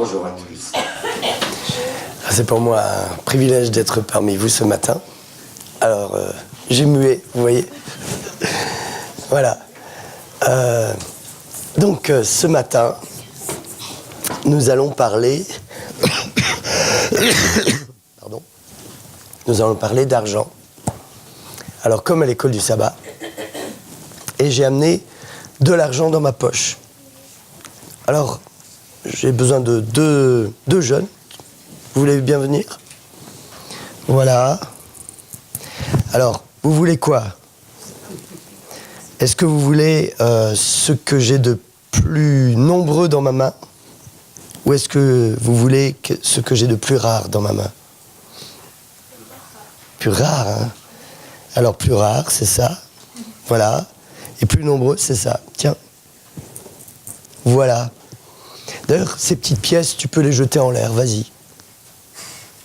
Bonjour à tous. C'est pour moi un privilège d'être parmi vous ce matin. Alors, j'ai mué, vous voyez. Voilà. Donc, ce matin, nous allons parler... Pardon. Nous allons parler d'argent. Alors, comme à l'école du sabbat. Et j'ai amené de l'argent dans ma poche. Alors, j'ai besoin de deux jeunes. Vous voulez bien venir? Voilà. Alors, vous voulez quoi? Est-ce que vous voulez ce que j'ai de plus nombreux dans ma main? Ou est-ce que vous voulez ce que j'ai de plus rare dans ma main? Plus rare, hein? Alors, plus rare, c'est ça. Voilà. Et plus nombreux, c'est ça. Tiens. Voilà. D'ailleurs, ces petites pièces, tu peux les jeter en l'air. Vas-y.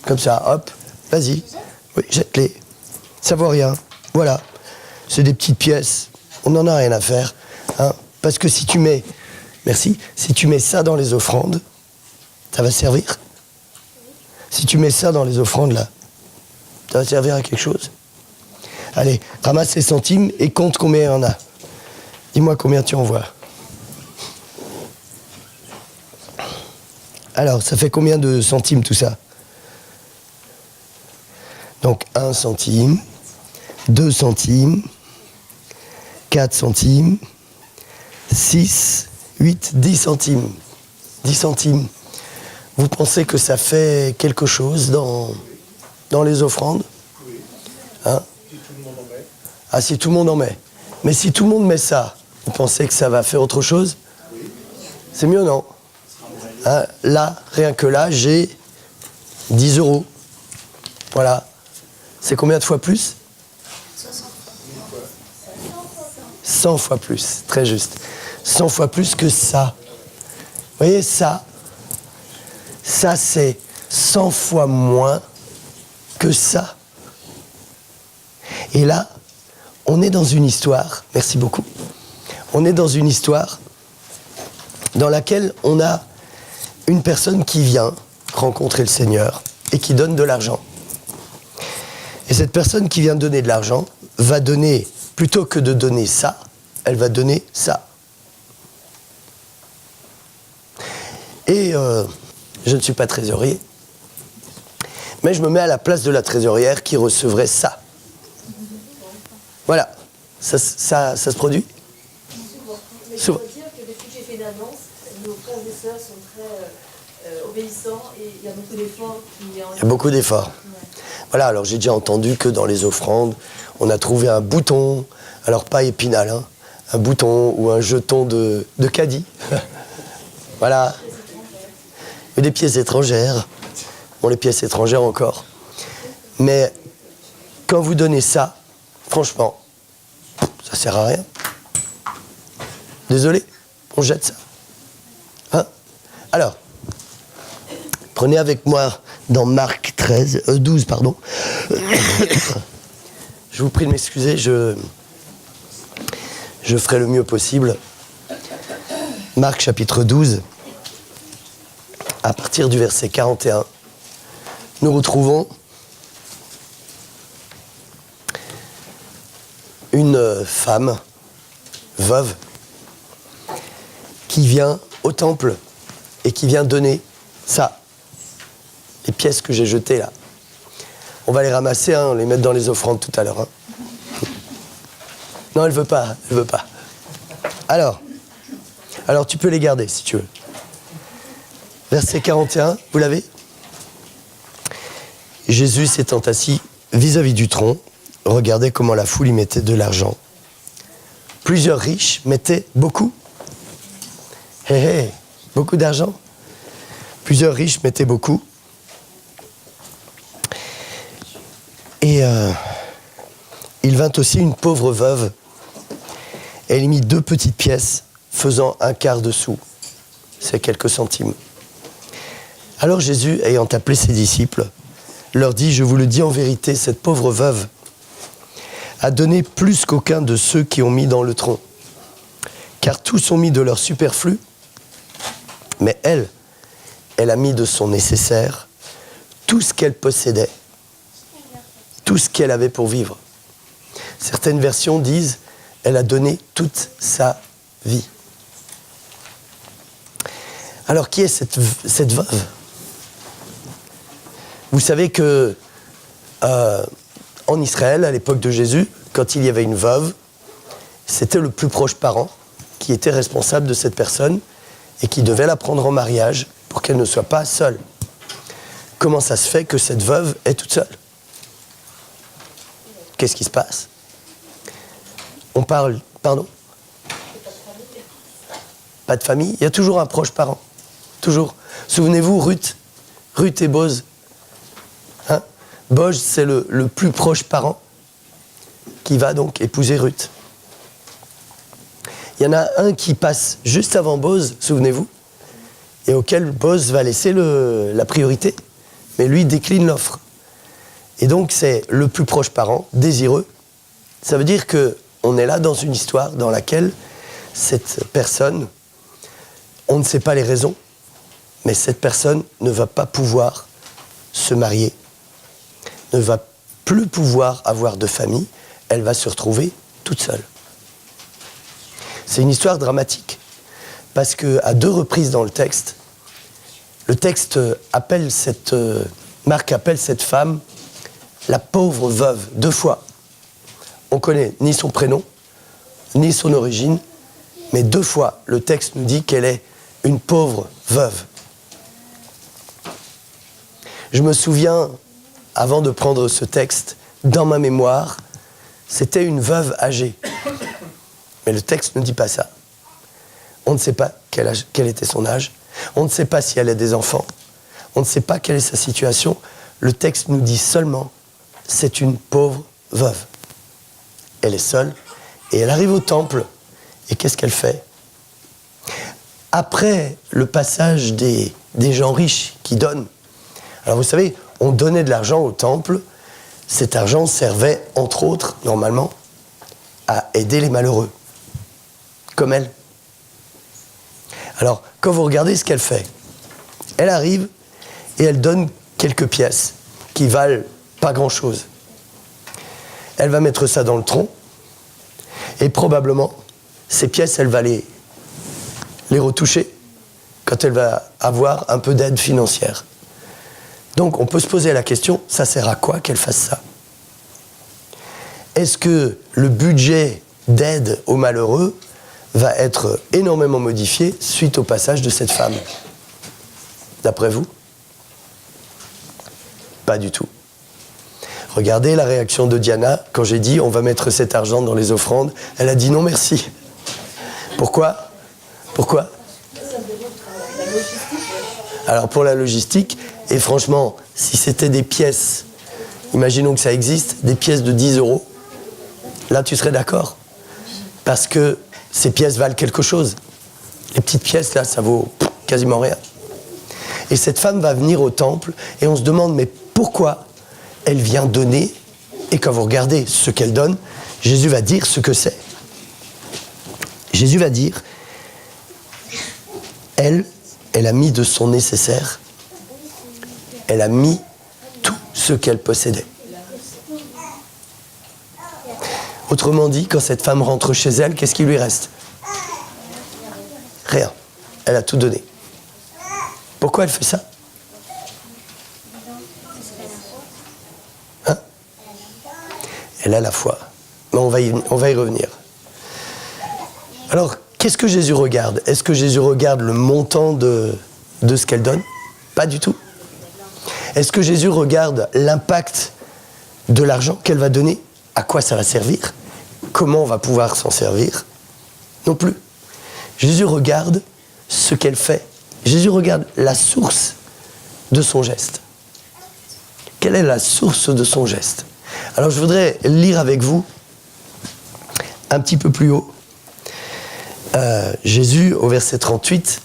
Comme ça, hop. Vas-y. Oui, jette-les. Ça vaut rien. Voilà. C'est des petites pièces. On n'en a rien à faire. Hein, parce que si tu mets... Merci. Si tu mets ça dans les offrandes, ça va servir. Si tu mets ça dans les offrandes, là, ça va servir à quelque chose. Allez, ramasse les centimes et compte combien il y en a. Dis-moi combien tu en vois. Alors, ça fait combien de centimes tout ça? Donc, 1 centime, 2 centimes, 4 centimes, 6, 8, 10 centimes. 10 centimes. Vous pensez que ça fait quelque chose dans les offrandes? Oui. Hein? Si tout le monde en met. Ah, si tout le monde en met. Mais si tout le monde met ça, vous pensez que ça va faire autre chose? Oui. C'est mieux, non? Hein, là, rien que là, j'ai 10 €. Voilà. C'est combien de fois plus? 100 fois plus, très juste. 100 fois plus que ça. Vous voyez, ça c'est 100 fois moins que ça. Et là, on est dans une histoire, merci beaucoup, on est dans une histoire dans laquelle on a une personne qui vient rencontrer le Seigneur et qui donne de l'argent. Et cette personne qui vient donner de l'argent va donner, plutôt que de donner ça, elle va donner ça. Et je ne suis pas trésorier, mais je me mets à la place de la trésorière qui recevrait ça. Voilà, ça se produit? Mais je dois dire que depuis que j'ai fait d'annonce, nos frères et sœurs sont très obéissants et il y a beaucoup d'efforts. Il y a beaucoup d'efforts. Ouais. Voilà, alors j'ai déjà entendu que dans les offrandes, on a trouvé un bouton, alors pas Épinal, hein, un bouton ou un jeton de caddie. Voilà. Et des pièces étrangères. Bon, les pièces étrangères encore. Mais quand vous donnez ça, franchement, ça sert à rien. Désolé, on jette ça. Hein? Alors, prenez avec moi dans Marc 12, pardon. Je vous prie de m'excuser, je ferai le mieux possible. Marc chapitre 12, à partir du verset 41, nous retrouvons une femme veuve qui vient au temple et qui vient donner ça, les pièces que j'ai jetées là. On va les ramasser, hein, les mettre dans les offrandes tout à l'heure. Hein. Non, elle veut pas, elle veut pas. Alors tu peux les garder si tu veux. Verset 41, vous l'avez? Jésus s'étant assis vis-à-vis du tronc, regardez comment la foule y mettait de l'argent. Plusieurs riches mettaient beaucoup. Beaucoup d'argent. Plusieurs riches mettaient beaucoup. Et il vint aussi une pauvre veuve. Elle y mit 2 petites pièces, faisant 1/4 de sou. C'est quelques centimes. Alors Jésus, ayant appelé ses disciples, leur dit, je vous le dis en vérité, cette pauvre veuve a donné plus qu'aucun de ceux qui ont mis dans le tronc. Car tous ont mis de leur superflu, mais elle elle a mis de son nécessaire tout ce qu'elle possédait, tout ce qu'elle avait pour vivre. Certaines versions disent, elle a donné toute sa vie. Alors, qui est cette veuve? Vous savez que en Israël, à l'époque de Jésus, quand il y avait une veuve, c'était le plus proche parent qui était responsable de cette personne et qui devait la prendre en mariage pour qu'elle ne soit pas seule. Comment ça se fait que cette veuve est toute seule? Qu'est-ce qui se passe? On parle... Pardon? Pas de famille? Il y a toujours un proche parent. Toujours. Souvenez-vous, Ruth et Boz. Hein? Boz, c'est le plus proche parent qui va donc épouser Ruth. Il y en a un qui passe juste avant Boz, souvenez-vous, et auquel Boz va laisser la priorité, mais lui décline l'offre. Et donc c'est le plus proche parent, désireux. Ça veut dire qu'on est là dans une histoire dans laquelle cette personne, on ne sait pas les raisons, mais cette personne ne va pas pouvoir se marier, ne va plus pouvoir avoir de famille, elle va se retrouver toute seule. C'est une histoire dramatique, parce qu'à 2 reprises dans le texte appelle Marc appelle cette femme la pauvre veuve, 2 fois. On connaît ni son prénom, ni son origine, mais 2 fois, le texte nous dit qu'elle est une pauvre veuve. Je me souviens, avant de prendre ce texte, dans ma mémoire, c'était une veuve âgée. Mais le texte ne dit pas ça. On ne sait pas quel était son âge. On ne sait pas si elle a des enfants. On ne sait pas quelle est sa situation. Le texte nous dit seulement, c'est une pauvre veuve. Elle est seule et elle arrive au temple. Et qu'est-ce qu'elle fait? Après le passage des gens riches qui donnent. Alors vous savez, on donnait de l'argent au temple. Cet argent servait, entre autres, normalement, à aider les malheureux. Comme elle. Alors, quand vous regardez ce qu'elle fait, elle arrive et elle donne quelques pièces qui valent pas grand-chose. Elle va mettre ça dans le tronc et probablement, ces pièces, elle va les retoucher quand elle va avoir un peu d'aide financière. Donc, on peut se poser la question, ça sert à quoi qu'elle fasse ça? Est-ce que le budget d'aide aux malheureux va être énormément modifié suite au passage de cette femme? D'après vous? Pas du tout. Regardez la réaction de Diana quand j'ai dit on va mettre cet argent dans les offrandes. Elle a dit non merci. Pourquoi? Pourquoi? Alors pour la logistique, et franchement, si c'était des pièces, imaginons que ça existe, des pièces de 10 €, là tu serais d'accord? Parce que ces pièces valent quelque chose. Les petites pièces, là, ça vaut quasiment rien. Et cette femme va venir au temple et on se demande, mais pourquoi elle vient donner? Et quand vous regardez ce qu'elle donne, Jésus va dire ce que c'est. Jésus va dire, elle a mis de son nécessaire, elle a mis tout ce qu'elle possédait. Autrement dit, quand cette femme rentre chez elle, qu'est-ce qui lui reste? Rien. Elle a tout donné. Pourquoi elle fait ça? Hein? Elle a la foi. Mais on va y revenir. Alors, qu'est-ce que Jésus regarde? Est-ce que Jésus regarde le montant de ce qu'elle donne? Pas du tout. Est-ce que Jésus regarde l'impact de l'argent qu'elle va donner? À quoi ça va servir? Comment on va pouvoir s'en servir? Non plus. Jésus regarde ce qu'elle fait. Jésus regarde la source de son geste. Quelle est la source de son geste? Alors je voudrais lire avec vous un petit peu plus haut. Jésus, au verset 38,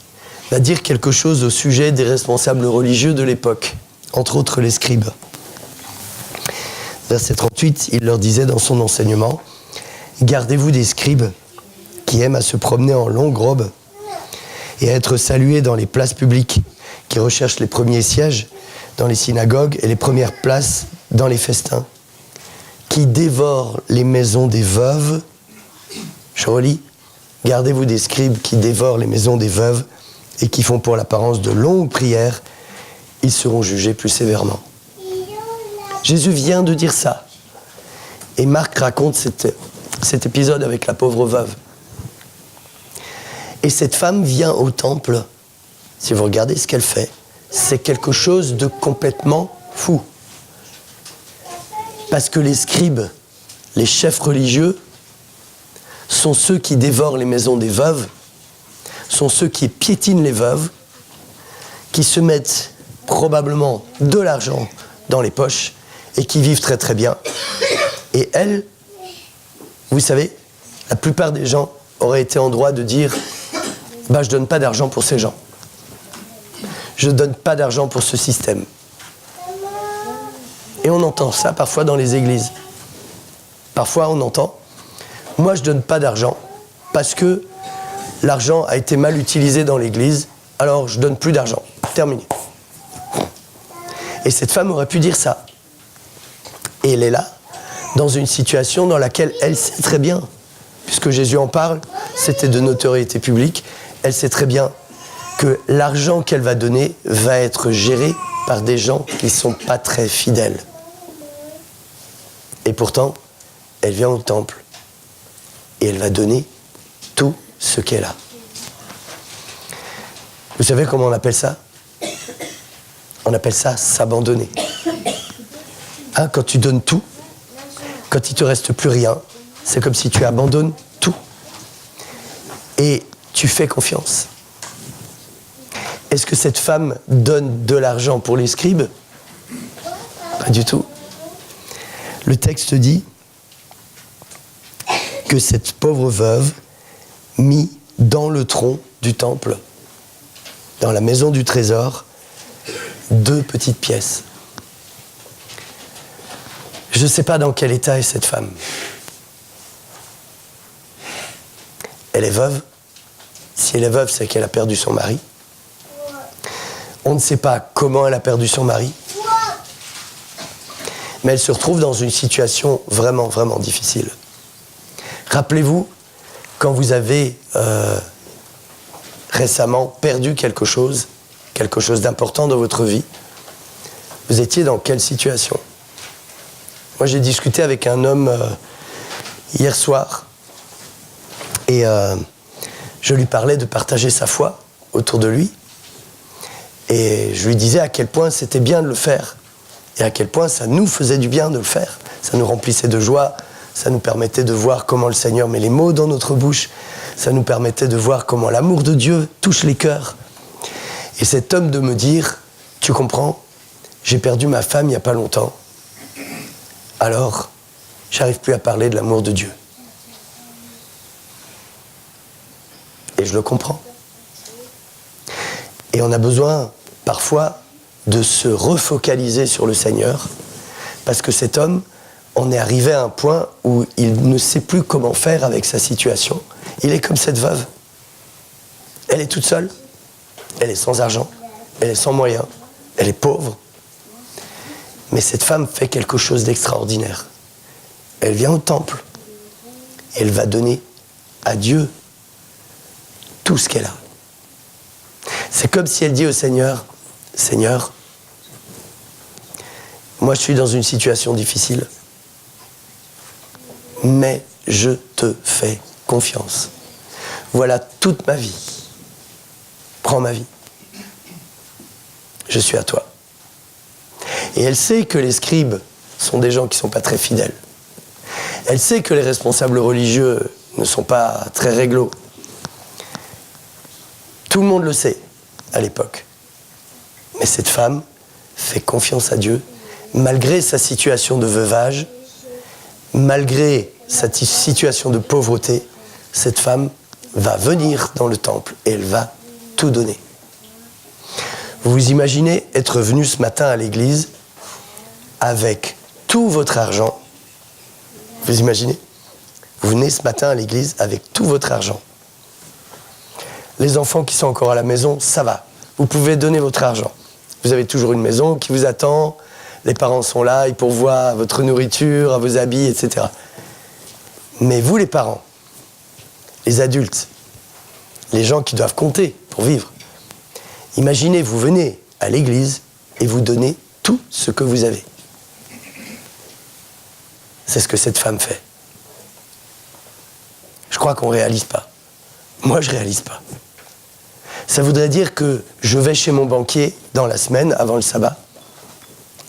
va dire quelque chose au sujet des responsables religieux de l'époque, entre autres les scribes. Verset 38, il leur disait dans son enseignement, « Gardez-vous des scribes qui aiment à se promener en longue robe et à être salués dans les places publiques, qui recherche les premiers sièges dans les synagogues et les premières places dans les festins, qui dévore les maisons des veuves. Je relis. Gardez-vous des scribes qui dévorent les maisons des veuves et qui font pour l'apparence de longues prières. Ils seront jugés plus sévèrement. Jésus vient de dire ça. Et Marc raconte cet épisode avec la pauvre veuve. Et cette femme vient au temple. Si vous regardez ce qu'elle fait, c'est quelque chose de complètement fou. Parce que les scribes, les chefs religieux, sont ceux qui dévorent les maisons des veuves, sont ceux qui piétinent les veuves, qui se mettent probablement de l'argent dans les poches et qui vivent très très bien. Et elle, vous savez, la plupart des gens auraient été en droit de dire « bah je donne pas d'argent pour ces gens. Je donne pas d'argent pour ce système. » Et on entend ça parfois dans les églises. Parfois on entend « moi je donne pas d'argent parce que l'argent a été mal utilisé dans l'église, alors je donne plus d'argent. » Terminé. Et cette femme aurait pu dire ça. Et elle est là, dans une situation dans laquelle elle sait très bien, puisque Jésus en parle, c'était de notoriété publique, elle sait très bien que l'argent qu'elle va donner va être géré par des gens qui ne sont pas très fidèles. Et pourtant, elle vient au temple et elle va donner tout ce qu'elle a. Vous savez comment on appelle ça ? On appelle ça s'abandonner. Hein, quand tu donnes tout, quand il ne te reste plus rien, c'est comme si tu abandonnes tout. Et tu fais confiance. Est-ce que cette femme donne de l'argent pour les scribes ? Pas du tout. Le texte dit que cette pauvre veuve mit dans le tronc du temple, dans la maison du trésor, 2 petites pièces. Je ne sais pas dans quel état est cette femme. Elle est veuve. Si elle est veuve, c'est qu'elle a perdu son mari. On ne sait pas comment elle a perdu son mari. Mais elle se retrouve dans une situation vraiment, vraiment difficile. Rappelez-vous, quand vous avez récemment perdu quelque chose d'important dans votre vie, vous étiez dans quelle situation ? Moi, j'ai discuté avec un homme hier soir et je lui parlais de partager sa foi autour de lui et je lui disais à quel point c'était bien de le faire et à quel point ça nous faisait du bien de le faire. Ça nous remplissait de joie, ça nous permettait de voir comment le Seigneur met les mots dans notre bouche, ça nous permettait de voir comment l'amour de Dieu touche les cœurs. Et cet homme de me dire, tu comprends, j'ai perdu ma femme il n'y a pas longtemps, alors j'arrive plus à parler de l'amour de Dieu. Et je le comprends. Et on a besoin parfois de se refocaliser sur le Seigneur, parce que cet homme, on est arrivé à un point où il ne sait plus comment faire avec sa situation. Il est comme cette veuve. Elle est toute seule. Elle est sans argent. Elle est sans moyens. Elle est pauvre. Mais cette femme fait quelque chose d'extraordinaire. Elle vient au temple. Et elle va donner à Dieu tout ce qu'elle a. C'est comme si elle dit au Seigneur, « Seigneur, moi je suis dans une situation difficile, mais je te fais confiance. Voilà toute ma vie. Prends ma vie. Je suis à toi. » Et elle sait que les scribes sont des gens qui ne sont pas très fidèles. Elle sait que les responsables religieux ne sont pas très réglo. Tout le monde le sait à l'époque. Mais cette femme fait confiance à Dieu, malgré sa situation de veuvage, malgré sa situation de pauvreté, cette femme va venir dans le temple et elle va tout donner. Vous vous imaginez être venu ce matin à l'église avec tout votre argent. Vous imaginez ? Vous venez ce matin à l'église avec tout votre argent. Les enfants qui sont encore à la maison, ça va. vous pouvez donner votre argent. Vous avez toujours une maison qui vous attend, les parents sont là, ils pourvoient à votre nourriture, à vos habits, etc. Mais vous, les parents, les adultes, les gens qui doivent compter pour vivre, imaginez, vous venez à l'église et vous donnez tout ce que vous avez. C'est ce que cette femme fait. Je crois qu'on ne réalise pas. Moi, je ne réalise pas. Ça voudrait dire que je vais chez mon banquier dans la semaine, avant le sabbat,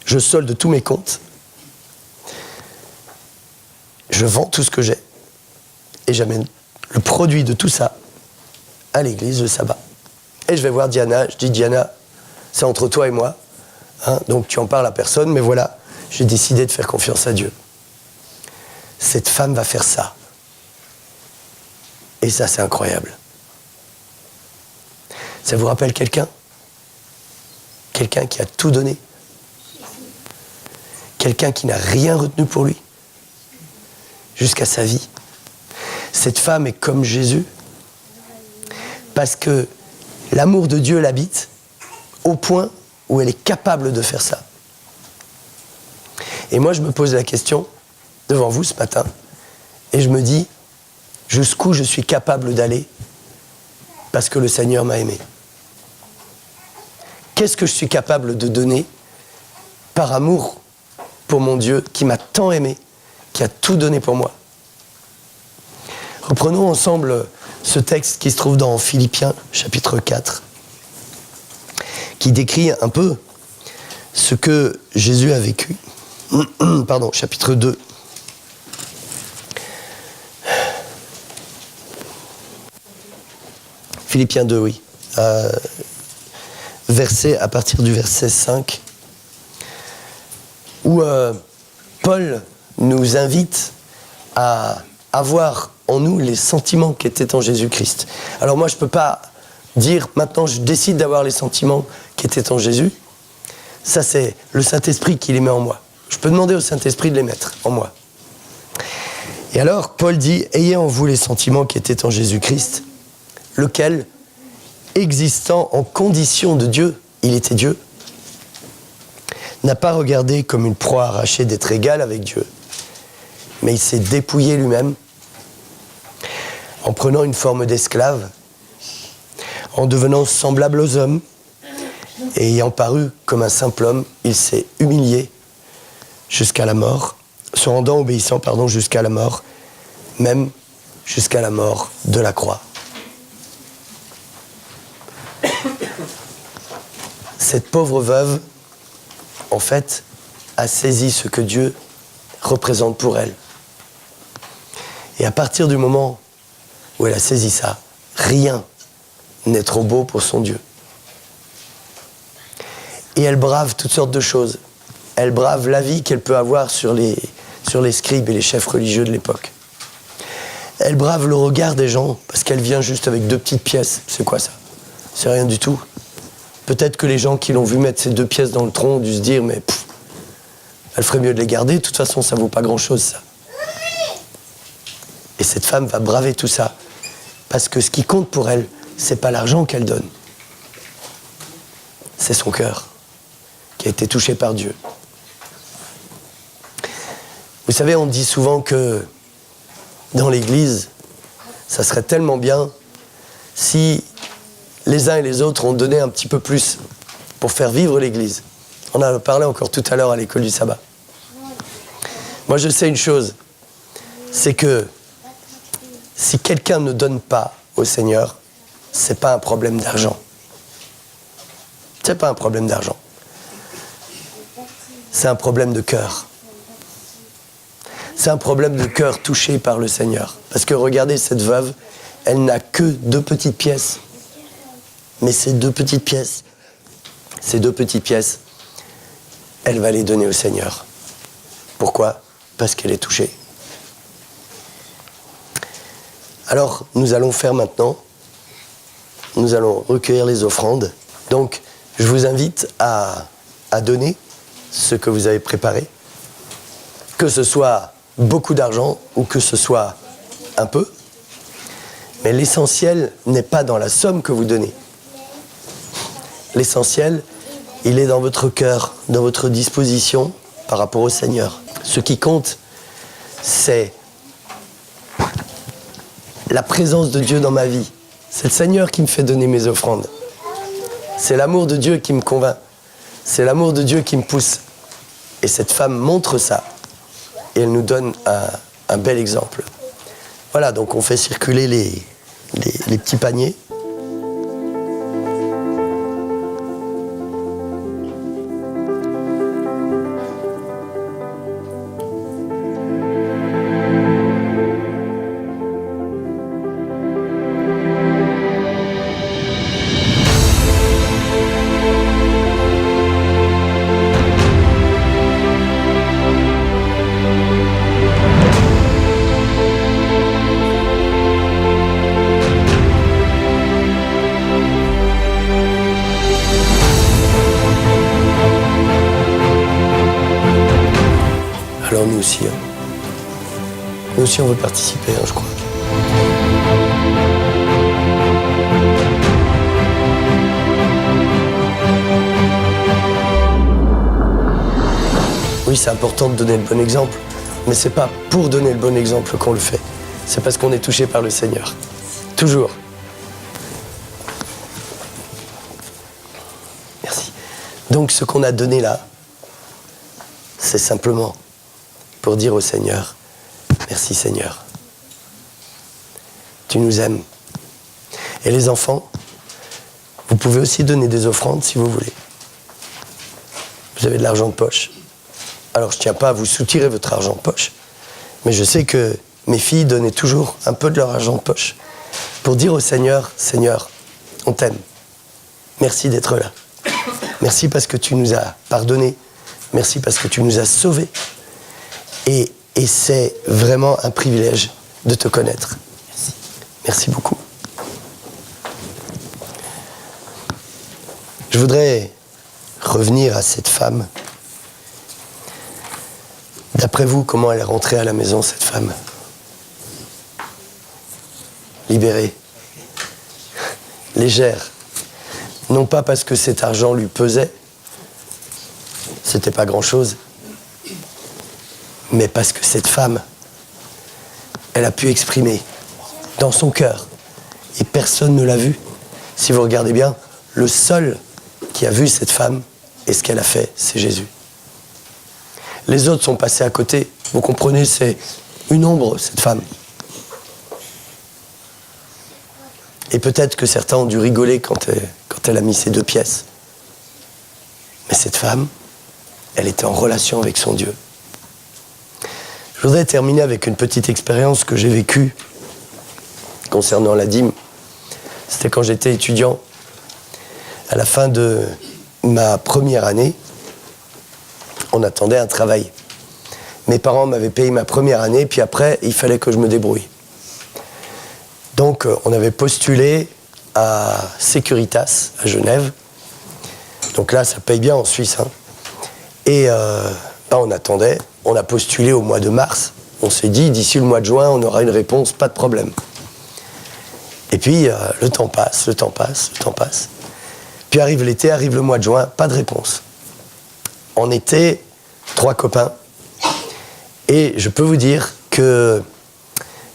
je solde tous mes comptes, je vends tout ce que j'ai, et j'amène le produit de tout ça à l'église le sabbat. Et je vais voir Diana, je dis Diana, c'est entre toi et moi, hein, donc tu en parles à personne, mais voilà, j'ai décidé de faire confiance à Dieu. Cette femme va faire ça. Et ça, c'est incroyable. Ça vous rappelle quelqu'un? Quelqu'un qui a tout donné? Quelqu'un qui n'a rien retenu pour lui? Jusqu'à sa vie. Cette femme est comme Jésus parce que l'amour de Dieu l'habite au point où elle est capable de faire ça. Et moi, je me pose la question devant vous ce matin et je me dis jusqu'où je suis capable d'aller parce que le Seigneur m'a aimé. Qu'est-ce que je suis capable de donner par amour pour mon Dieu qui m'a tant aimé, qui a tout donné pour moi? Reprenons ensemble ce texte qui se trouve dans Philippiens, chapitre 4, qui décrit un peu ce que Jésus a vécu. Pardon, chapitre 2. Philippiens 2, oui. À partir du verset 5, où Paul nous invite à avoir en nous les sentiments qui étaient en Jésus-Christ. Alors moi, je ne peux pas dire, maintenant, je décide d'avoir les sentiments qui étaient en Jésus. Ça, c'est le Saint-Esprit qui les met en moi. Je peux demander au Saint-Esprit de les mettre en moi. Et alors, Paul dit, ayez en vous les sentiments qui étaient en Jésus-Christ, lequel, existant en condition de Dieu, il était Dieu, n'a pas regardé comme une proie arrachée d'être égal avec Dieu, mais il s'est dépouillé lui-même en prenant une forme d'esclave, en devenant semblable aux hommes, et ayant paru comme un simple homme, il s'est humilié jusqu'à la mort, se rendant obéissant, jusqu'à la mort, même jusqu'à la mort de la croix. Cette pauvre veuve, en fait, a saisi ce que Dieu représente pour elle. Et à partir du moment où elle a saisi ça, rien n'est trop beau pour son Dieu. Et elle brave toutes sortes de choses. Elle brave la vie qu'elle peut avoir sur les scribes et les chefs religieux de l'époque. Elle brave le regard des gens, parce qu'elle vient juste avec 2 petites pièces. C'est quoi ça? C'est rien du tout. Peut-être que les gens qui l'ont vu mettre ces 2 pièces dans le tronc ont dû se dire, mais elle ferait mieux de les garder, de toute façon ça vaut pas grand-chose ça. Et cette femme va braver tout ça, parce que ce qui compte pour elle, c'est pas l'argent qu'elle donne. C'est son cœur, qui a été touché par Dieu. Vous savez, on dit souvent que dans l'Église, ça serait tellement bien si les uns et les autres ont donné un petit peu plus pour faire vivre l'Église. On en a parlé encore tout à l'heure à l'école du sabbat. Moi, je sais une chose, c'est que si quelqu'un ne donne pas au Seigneur, c'est pas un problème d'argent. C'est pas un problème d'argent. C'est un problème de cœur. C'est un problème de cœur touché par le Seigneur. Parce que regardez, cette veuve, elle n'a que 2 petites pièces. Mais ces 2 petites pièces, elle va les donner au Seigneur. Pourquoi? Parce qu'elle est touchée. Alors, nous allons faire maintenant, nous allons recueillir les offrandes. Donc, je vous invite à donner ce que vous avez préparé, que ce soit beaucoup d'argent ou que ce soit un peu. Mais l'essentiel n'est pas dans la somme que vous donnez. L'essentiel, il est dans votre cœur, dans votre disposition par rapport au Seigneur. Ce qui compte, c'est la présence de Dieu dans ma vie. C'est le Seigneur qui me fait donner mes offrandes. C'est l'amour de Dieu qui me convainc. C'est l'amour de Dieu qui me pousse. Et cette femme montre ça. Et elle nous donne un bel exemple. Voilà, donc on fait circuler les petits paniers. Alors nous aussi, nous aussi on veut participer, je crois. Oui, c'est important de donner le bon exemple, mais c'est pas pour donner le bon exemple qu'on le fait. C'est parce qu'on est touché par le Seigneur. Toujours. Merci. Donc ce qu'on a donné là, c'est simplement pour dire au Seigneur, merci Seigneur. Tu nous aimes. Et les enfants, vous pouvez aussi donner des offrandes si vous voulez. Vous avez de l'argent de poche. Alors je ne tiens pas à vous soutirer votre argent de poche, mais je sais que mes filles donnaient toujours un peu de leur argent de poche pour dire au Seigneur, Seigneur, on t'aime. Merci d'être là. Merci parce que tu nous as pardonné. Merci parce que tu nous as sauvés. Et c'est vraiment un privilège de te connaître. Merci. Merci beaucoup. Je voudrais revenir à cette femme. D'après vous, comment elle est rentrée à la maison, cette femme? Libérée. Légère. Non pas parce que cet argent lui pesait, c'était pas grand-chose, mais parce que cette femme, elle a pu exprimer dans son cœur, et personne ne l'a vu. Si vous regardez bien, le seul qui a vu cette femme et ce qu'elle a fait, c'est Jésus. Les autres sont passés à côté. Vous comprenez, c'est une ombre, cette femme. Et peut-être que certains ont dû rigoler quand elle a mis ces 2 pièces. Mais cette femme, elle était en relation avec son Dieu. Je voudrais terminer avec une petite expérience que j'ai vécue concernant la dîme. C'était quand j'étais étudiant. À la fin de ma première année, on attendait un travail. Mes parents m'avaient payé ma première année, puis après, il fallait que je me débrouille. Donc, on avait postulé à Securitas, à Genève. Donc là, ça paye bien en Suisse, hein. Et on attendait, on a postulé au mois de mars. On s'est dit, d'ici le mois de juin, on aura une réponse, pas de problème. Et puis, le temps passe, le temps passe, le temps passe. Puis arrive l'été, arrive le mois de juin, pas de réponse. On était 3 copains. Et je peux vous dire que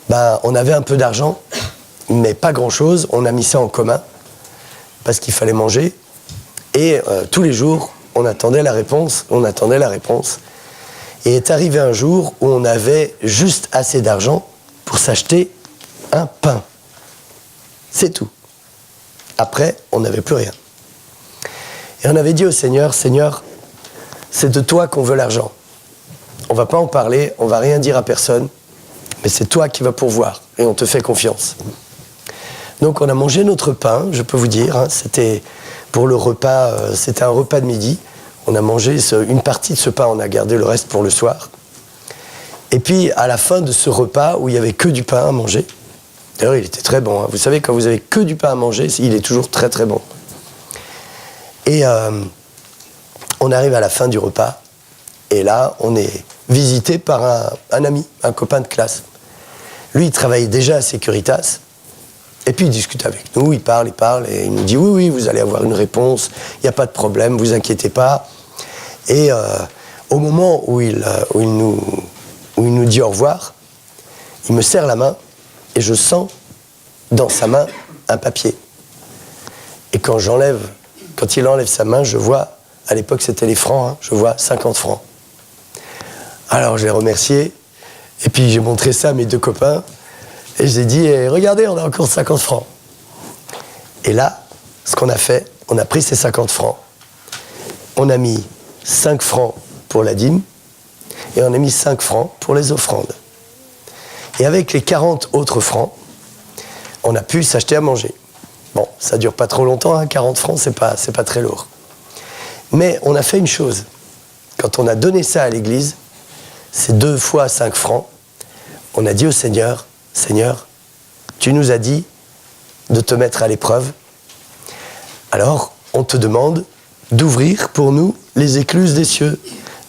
on avait un peu d'argent, mais pas grand-chose. On a mis ça en commun, parce qu'il fallait manger. Et tous les jours, on attendait la réponse, on attendait la réponse. Et est arrivé un jour où on avait juste assez d'argent pour s'acheter un pain. C'est tout. Après, on n'avait plus rien. Et on avait dit au Seigneur, Seigneur, c'est de toi qu'on veut l'argent. On ne va pas en parler, on ne va rien dire à personne, mais c'est toi qui vas pourvoir, et on te fait confiance. Donc on a mangé notre pain, je peux vous dire, hein, c'était pour le repas, c'était un repas de midi. On a mangé une partie de ce pain, on a gardé le reste pour le soir. Et puis à la fin de ce repas, où il n'y avait que du pain à manger, d'ailleurs il était très bon, hein. Vous savez, quand vous avez que du pain à manger, il est toujours très très bon. Et on arrive à la fin du repas, et là on est visité par un ami, un copain de classe. Lui il travaillait déjà à Securitas, Et puis il discute avec nous, il parle, et il nous dit oui, vous allez avoir une réponse, il n'y a pas de problème, vous inquiétez pas. Et au moment où il nous dit au revoir, il me serre la main et je sens dans sa main un papier. Et quand il enlève sa main, je vois, à l'époque c'était les francs, hein, je vois 50 francs. Alors je l'ai remercié, et puis j'ai montré ça à mes 2 copains, et j'ai dit regardez, on a encore 50 francs. Et là, ce qu'on a fait, on a pris ces 50 francs, on a mis 5 francs pour la dîme, et on a mis 5 francs pour les offrandes. Et avec les 40 autres francs, on a pu s'acheter à manger. Bon, ça dure pas trop longtemps, hein, 40 francs, c'est pas très lourd. Mais on a fait une chose. Quand on a donné ça à l'église, c'est 2 fois 5 francs, on a dit au Seigneur, Seigneur, tu nous as dit de te mettre à l'épreuve, alors on te demande d'ouvrir pour nous les écluses des cieux,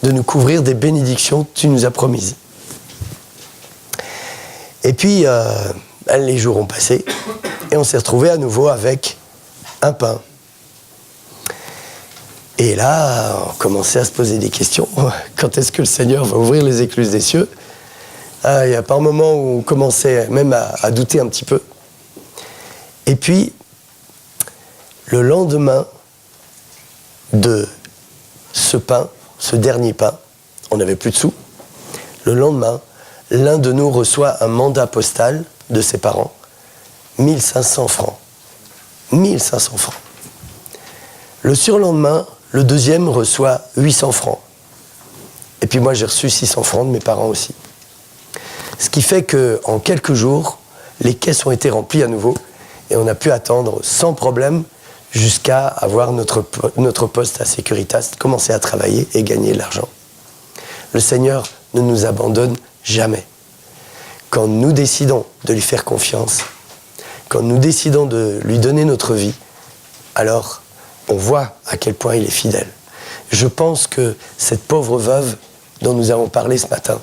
de nous couvrir des bénédictions que tu nous as promises. Et puis, les jours ont passé, et on s'est retrouvés à nouveau avec un pain. Et là, on commençait à se poser des questions. Quand est-ce que le Seigneur va ouvrir les écluses des cieux ? Il y a par moments où on commençait même à douter un petit peu. Et puis, le lendemain de ce pain, ce dernier pain, on n'avait plus de sous. Le lendemain, l'un de nous reçoit un mandat postal de ses parents, 1500 francs. 1500 francs. Le surlendemain, le deuxième reçoit 800 francs. Et puis moi, j'ai reçu 600 francs de mes parents aussi. Ce qui fait qu'en quelques jours, les caisses ont été remplies à nouveau et on a pu attendre sans problème jusqu'à avoir notre poste à Securitas, commencer à travailler et gagner de l'argent. Le Seigneur ne nous abandonne jamais. Quand nous décidons de lui faire confiance, quand nous décidons de lui donner notre vie, alors on voit à quel point il est fidèle. Je pense que cette pauvre veuve dont nous avons parlé ce matin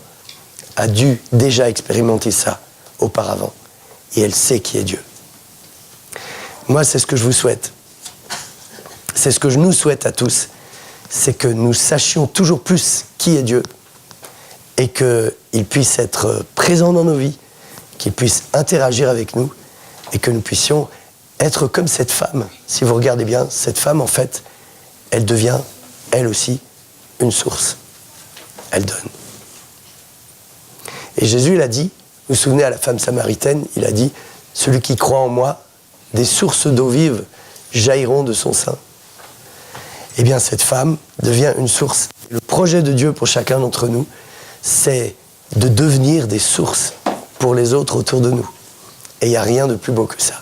a dû déjà expérimenter ça auparavant. Et elle sait qui est Dieu. Moi, c'est ce que je vous souhaite. C'est ce que je nous souhaite à tous. C'est que nous sachions toujours plus qui est Dieu et qu'il puisse être présent dans nos vies, qu'il puisse interagir avec nous et que nous puissions être comme cette femme. Si vous regardez bien, cette femme, en fait, elle devient, elle aussi, une source. Elle donne. Et Jésus, il a dit, vous vous souvenez à la femme samaritaine, il a dit, celui qui croit en moi, des sources d'eau vive jailliront de son sein. Eh bien, cette femme devient une source. Le projet de Dieu pour chacun d'entre nous, c'est de devenir des sources pour les autres autour de nous. Et il n'y a rien de plus beau que ça.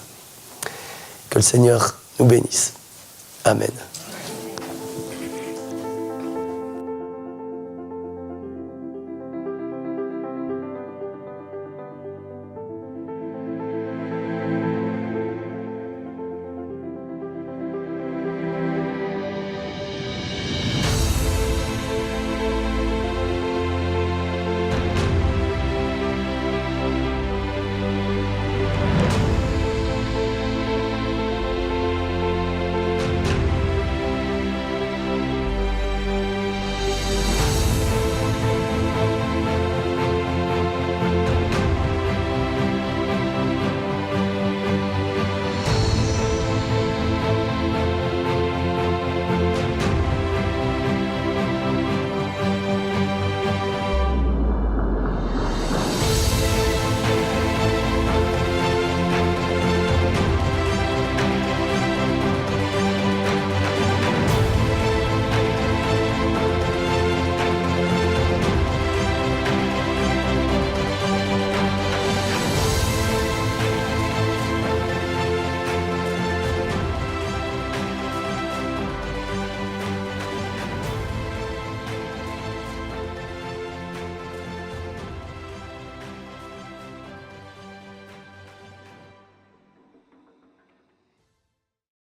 Que le Seigneur nous bénisse. Amen.